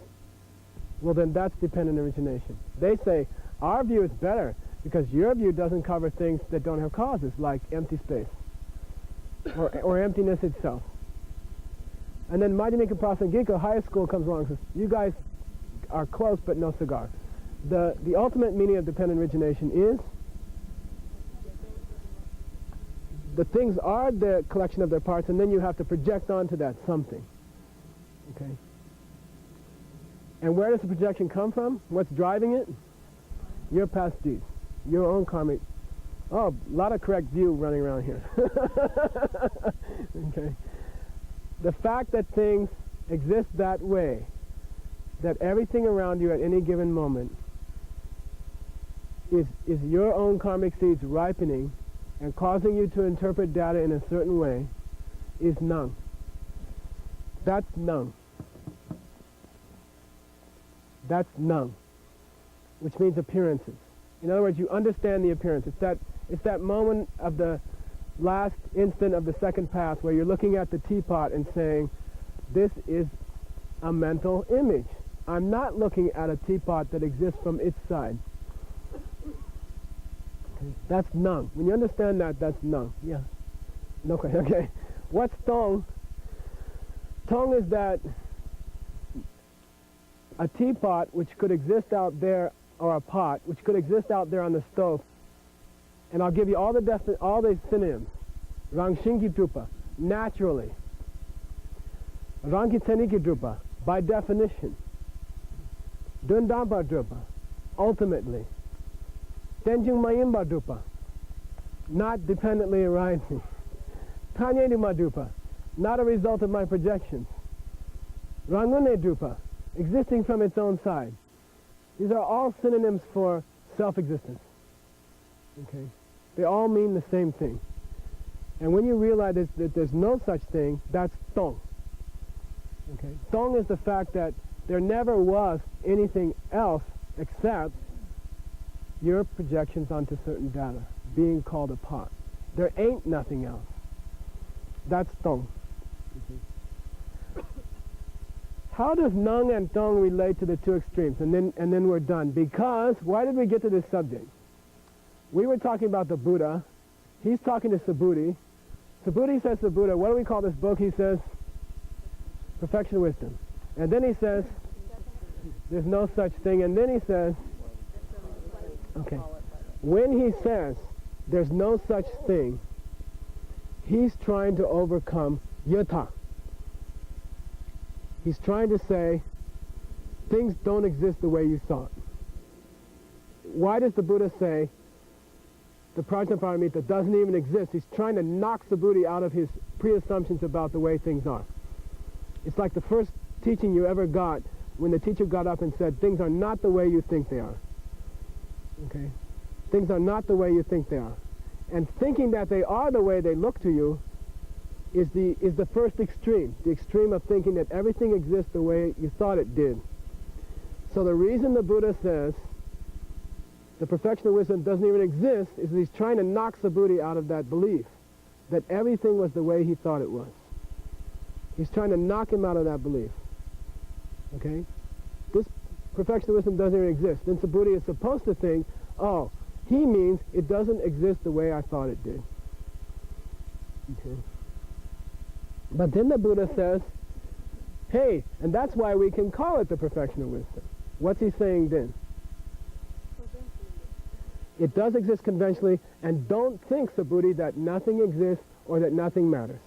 well then that's dependent origination. They say, our view is better because your view doesn't cover things that don't have causes, like empty space or emptiness itself. And then Madhyamika Prasangika high school comes along and says, you guys are close but no cigar. The ultimate meaning of dependent origination is the things are the collection of their parts, and then you have to project onto that something. Okay? And where does the projection come from? What's driving it? Your past deeds. Your own karmic. Oh, a lot of correct view running around here. Okay? The fact that things exist that way, that everything around you at any given moment is your own karmic seeds ripening and causing you to interpret data in a certain way, is nung. That's nung. That's nung, which means appearances. In other words, you understand the appearance. It's that moment of the last instant of the second path where you're looking at the teapot and saying, this is a mental image. I'm not looking at a teapot that exists from its side. Okay. That's nung. When you understand that, that's nung. Yeah. No question. Okay. What's tong? Tong is that a teapot which could exist out there, or a pot which could exist out there on the stove, and I'll give you all the synonyms. Rangshinki drupa, naturally. Rangitsaniki drupa, by definition. Dundamba drupa, ultimately. Tenjung mayimba drupa, not dependently arising. Tanyedima drupa, not a result of my projections. Rangune drupa, existing from its own side. These are all synonyms for self-existence. Okay? They all mean the same thing. And when you realize that there's no such thing, that's tong. Okay? Tong is the fact that there never was anything else except your projections onto certain data, being called a pot. There ain't nothing else. That's tong. Okay? How does nung and tong relate to the two extremes? And then we're done. Because, why did we get to this subject? We were talking about the Buddha. He's talking to Subhuti. Subhuti says to the Buddha, what do we call this book? He says, Perfection of Wisdom. And then he says, there's no such thing. And then he says, okay, when he says there's no such thing, he's trying to overcome yatha. He's trying to say, things don't exist the way you thought. Why does the Buddha say the Prajnaparamita doesn't even exist? He's trying to knock Subhuti out of his pre-assumptions about the way things are. It's like the first teaching you ever got when the teacher got up and said, things are not the way you think they are. Okay? Things are not the way you think they are. And thinking that they are the way they look to you is the first extreme, the extreme of thinking that everything exists the way you thought it did. So the reason the Buddha says the perfection of wisdom doesn't even exist is he's trying to knock Subhuti out of that belief that everything was the way he thought it was. He's trying to knock him out of that belief. Okay? This perfection of wisdom doesn't even exist. Then Subhuti is supposed to think, oh, he means it doesn't exist the way I thought it did. Okay? But then the Buddha says, hey, and that's why we can call it the perfection of wisdom. What's he saying then? It does exist conventionally, and don't think, Subhuti, that nothing exists or that nothing matters,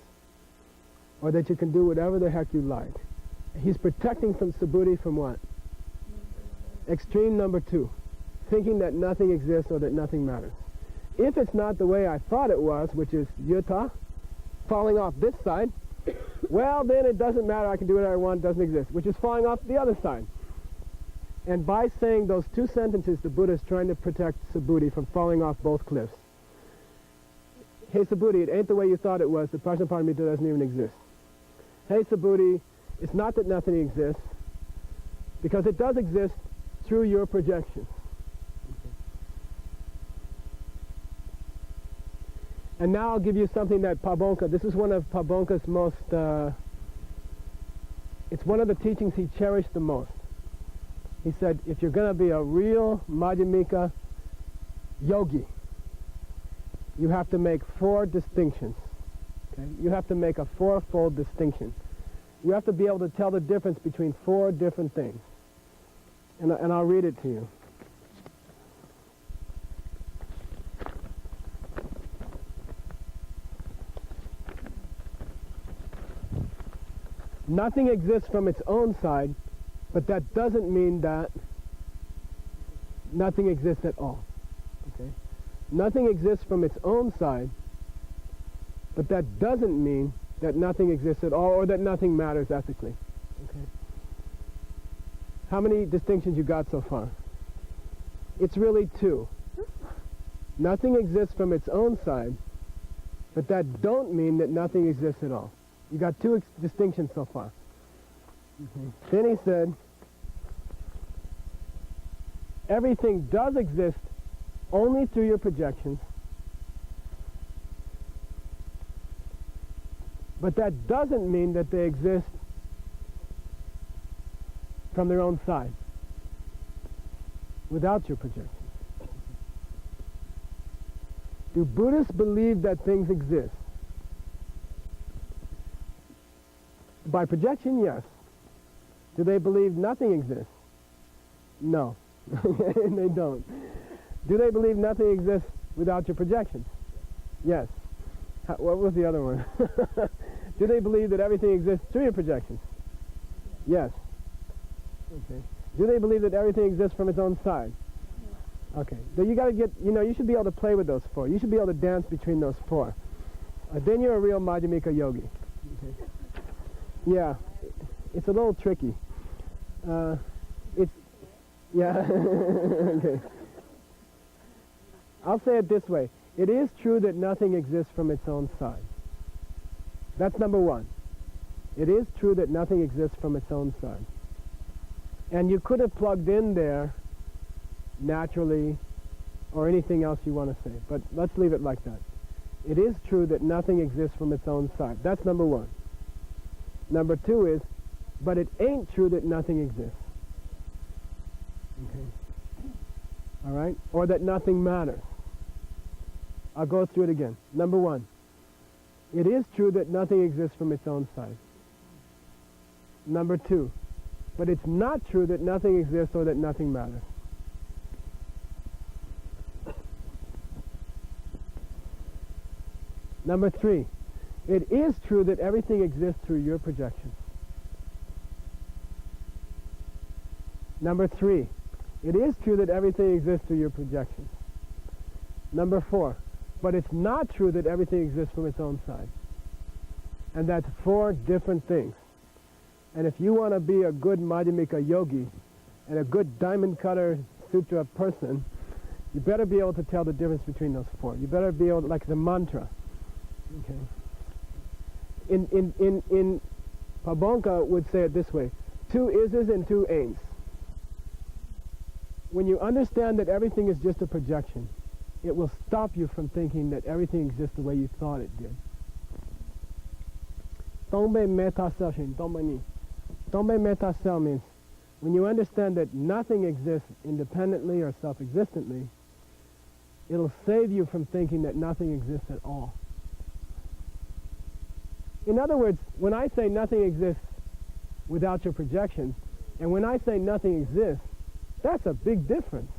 or that you can do whatever the heck you like. He's protecting from Subhuti from what? Extreme number 2, thinking that nothing exists or that nothing matters. If it's not the way I thought it was, which is yatha, falling off this side, well, then it doesn't matter, I can do whatever I want, it doesn't exist, which is falling off the other side. And by saying those two sentences, the Buddha is trying to protect Subhuti from falling off both cliffs. Hey Subhuti, it ain't the way you thought it was, the Prajnaparamita doesn't even exist. Hey Subhuti, it's not that nothing exists, because it does exist through your projections. And now I'll give you something that Pabonka, this is one of Pabonka's most, it's one of the teachings he cherished the most. He said, if you're going to be a real Madhyamika yogi, you have to make 4 distinctions. Okay? You have to make a 4-fold distinction. You have to be able to tell the difference between 4 different things. And I'll read it to you. Nothing exists from its own side, but that doesn't mean that nothing exists at all. Okay? Nothing exists from its own side, but that doesn't mean that nothing exists at all or that nothing matters ethically. Okay? How many distinctions you got so far? It's really 2. Nothing exists from its own side, but that don't mean that nothing exists at all. You got 2 distinctions so far. Okay. Then he said, everything does exist only through your projections, but that doesn't mean that they exist from their own side, without your projections. Do Buddhists believe that things exist? By projection, yes. Do they believe nothing exists? No. They don't. Do they believe nothing exists without your projections? Yes. What was the other one? Do they believe that everything exists through your projections? Yes. Okay. Do they believe that everything exists from its own side? Okay. Then you got to get, you should be able to play with those 4. You should be able to dance between those 4. Then you're a real Madhyamika yogi. Okay. Yeah. It's a little tricky. Yeah. Okay. I'll say it this way. It is true that nothing exists from its own side. That's number 1. It is true that nothing exists from its own side. And you could have plugged in there naturally or anything else you want to say, but let's leave it like that. It is true that nothing exists from its own side. That's number 1. Number 2 is, but it ain't true that nothing exists. Okay. All right? Or that nothing matters. I'll go through it again. Number 1, it is true that nothing exists from its own side. Number 2, but it's not true that nothing exists or that nothing matters. Number 3, it is true that everything exists through your projections. Number 3, it is true that everything exists through your projections. Number 4, but it's not true that everything exists from its own side. And that's 4 different things. And if you want to be a good Madhyamika yogi and a good DiamondCutterSutra person, you better be able to tell the difference between those 4. You better be able to, like the mantra. Okay. In Pabonka would say it this way: 2 ises and 2 ain'ts. When you understand that everything is just a projection, it will stop you from thinking that everything exists the way you thought it did. Tombe metta session, tombe metta sel means when you understand that nothing exists independently or self-existently, it'll save you from thinking that nothing exists at all. In other words, when I say nothing exists without your projections, and when I say nothing exists, that's a big difference.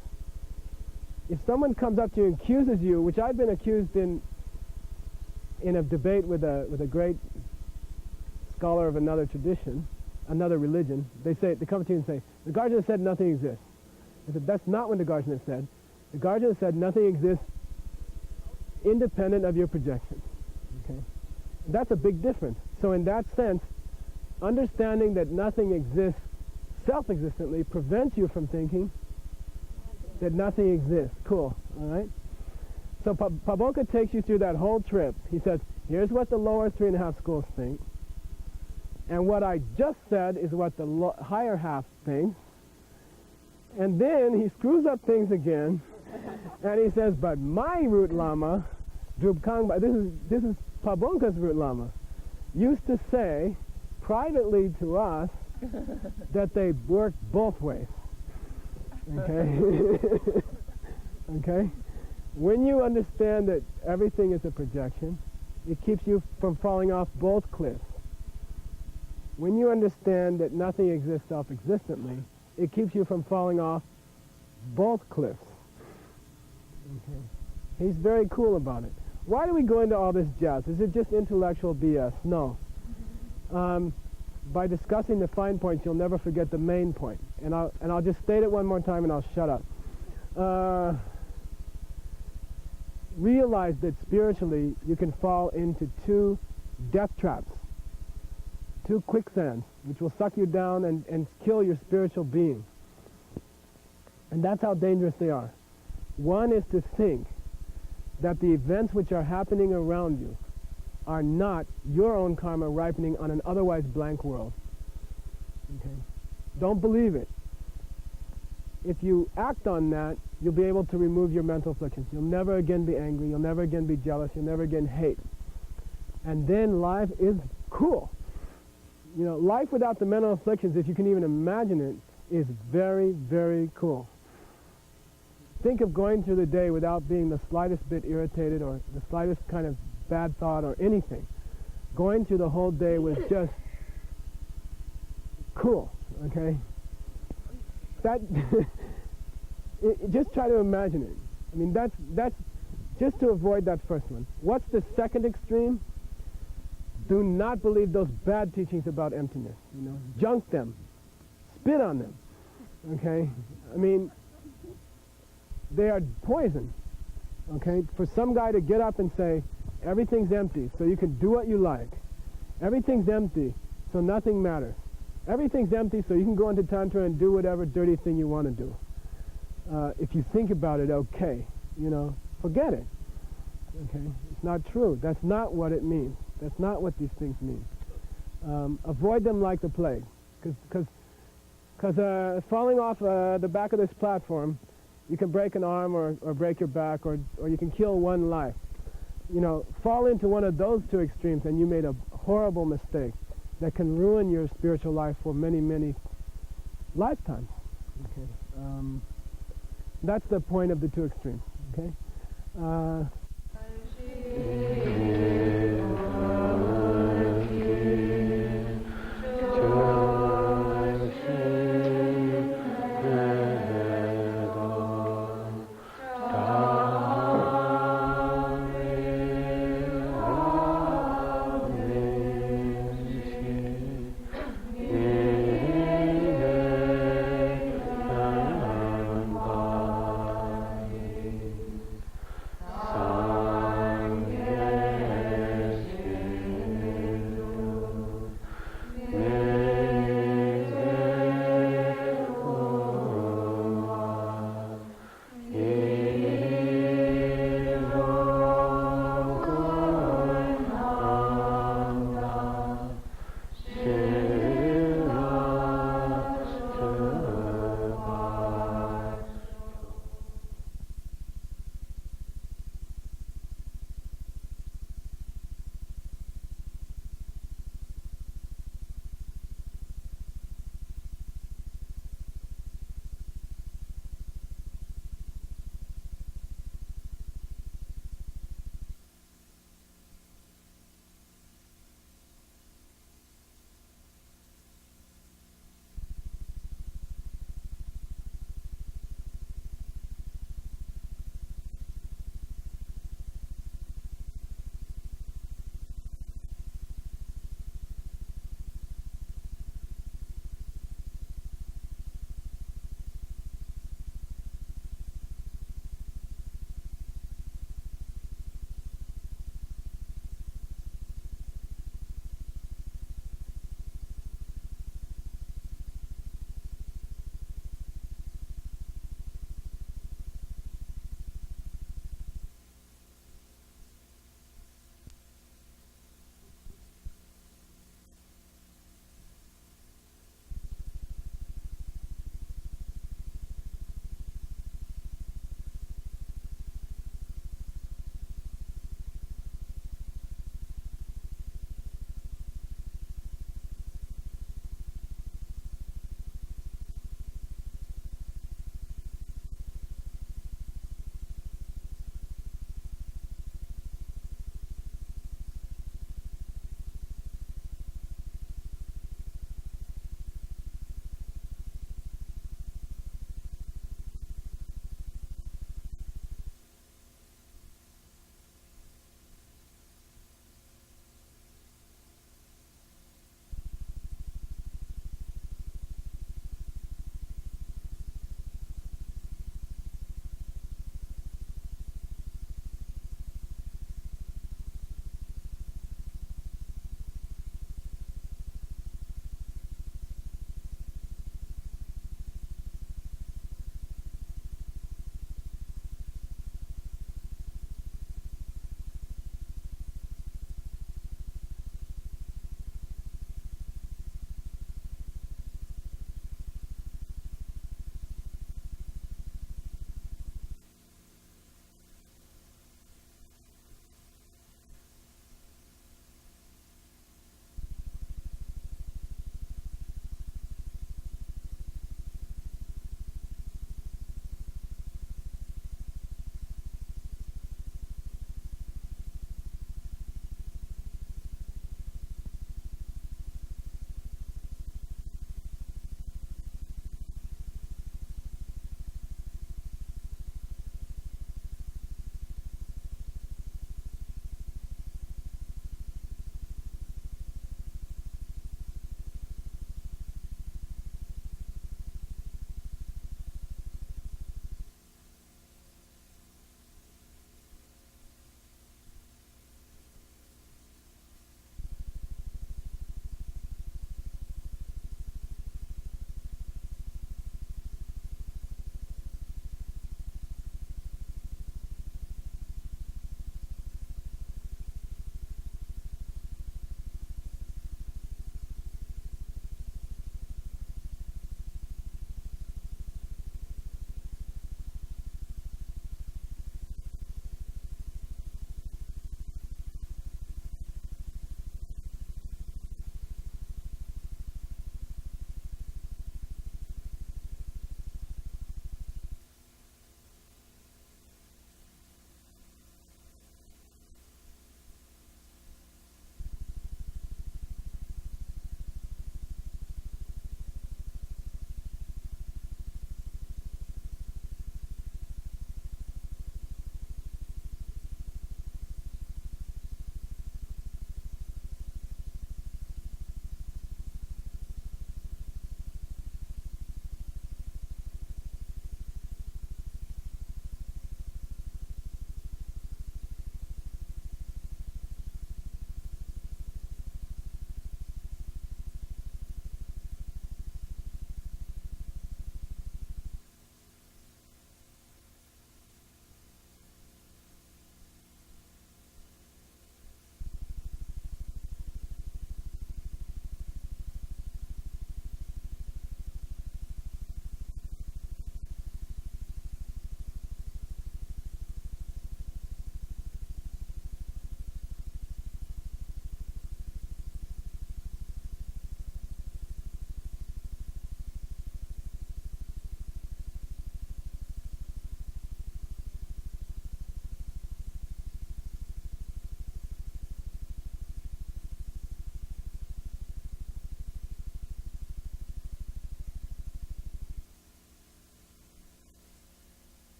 If someone comes up to you and accuses you, which I've been accused in a debate with a great scholar of another tradition, another religion, they come to you and say, the Nagarjuna said nothing exists. I said, that's not what the Nagarjuna said. The Nagarjuna said nothing exists independent of your projections. Okay? That's a big difference. So in that sense, understanding that nothing exists self-existently prevents you from thinking that nothing exists. Cool, all right? So Pabonka takes you through that whole trip. He says, here's what the lower 3.5 schools think, and what I just said is what the higher half thinks, and then he screws up things again, and he says, but my root lama, Drupkangpa, this is Pabonka's root lama, used to say privately to us that they work both ways. Okay? Okay? When you understand that everything is a projection, it keeps you from falling off both cliffs. When you understand that nothing exists self-existently, it keeps you from falling off both cliffs. Okay. He's very cool about it. Why do we go into all this jazz? Is it just intellectual BS? No. By discussing the fine points, you'll never forget the main point. And I'll just state it one more time and I'll shut up. Realize that spiritually you can fall into two death traps, two quicksands, which will suck you down and kill your spiritual being. And that's how dangerous they are. One is to think that the events which are happening around you are not your own karma ripening on an otherwise blank world. Okay? Don't believe it. If you act on that, you'll be able to remove your mental afflictions. You'll never again be angry. You'll never again be jealous. You'll never again hate. And then life is cool. You know, life without the mental afflictions, if you can even imagine it, is very, very cool. Think of going through the day without being the slightest bit irritated or the slightest kind of bad thought or anything. Going through the whole day was just cool, okay? That, just try to imagine it. I mean, that's just to avoid that first one. What's the second extreme? Do not believe those bad teachings about emptiness, you know? Junk them. Spit on them, okay? I mean, they are poison, okay? For some guy to get up and say, everything's empty, so you can do what you like. Everything's empty, so nothing matters. Everything's empty, so you can go into Tantra and do whatever dirty thing you want to do. If you think about it, okay, you know, forget it. Okay? It's not true. That's not what it means. That's not what these things mean. Avoid them like the plague. Because falling off the back of this platform, you can break an arm or break your back or you can kill one life. You know, fall into one of those two extremes and you made a horrible mistake that can ruin your spiritual life for many, many lifetimes. Okay? That's the point of the two extremes. Okay?